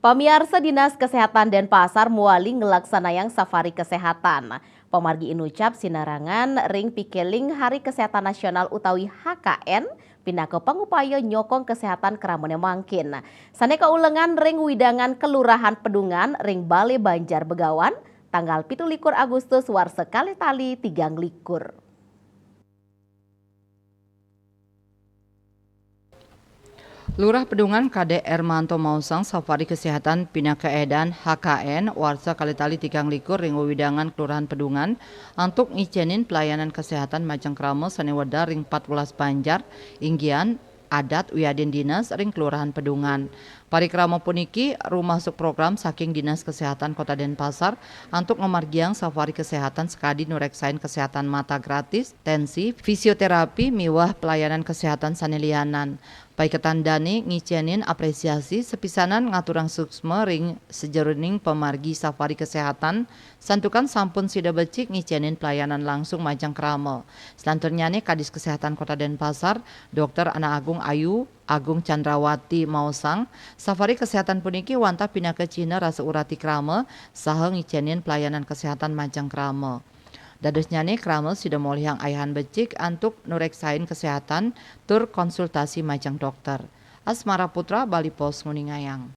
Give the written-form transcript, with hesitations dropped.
Pamiarsa Dinas Kesehatan Denpasar muali ngelaksanayang safari kesehatan. Pemargi inucap sinarangan ring pikeling Hari Kesehatan Nasional utawi HKN pindah ke pangupaya nyokong kesehatan keramane mangkin. Saneka ulengan ring widangan Kelurahan Pedungan ring Bale Banjar Begawan tanggal 17 Agustus war sekali tali 3 likur. Lurah Pedungan Kade Ermanto Mausang safari kesehatan pina keedan HKN warsa kalitali 3 likur ring widangan Kelurahan Pedungan untuk ngicenin pelayanan kesehatan Majang Kramo sanewada ring 14 Banjar inggian adat Uyadin Dinas ring Kelurahan Pedungan. Parikramo puniki rumah masuk program saking Dinas Kesehatan Kota Denpasar untuk memargiang safari kesehatan sekadi nureksain kesehatan mata gratis, tensi, fisioterapi, miwah pelayanan kesehatan sanelianan. Paiketan Dani ngicenin apresiasi sepisanan ngaturang suksma ring sejeruning pemargi safari kesehatan santukan sampun sida becik ngicenin pelayanan langsung Majang Kramo. Selanjutnya Kadis Kesehatan Kota Denpasar, Dr. Ana Agung Agung Chandrawati Mausang, safari kesehatan puniki wanta pindah ke Cina rasa urati krama saha ngicenin pelayanan kesehatan Majang Krama. Dadosnya krama sudah molihang ayahan becik untuk nureksain kesehatan tur konsultasi Majang dokter. Asmara Putra, Bali Pos Nguningayang.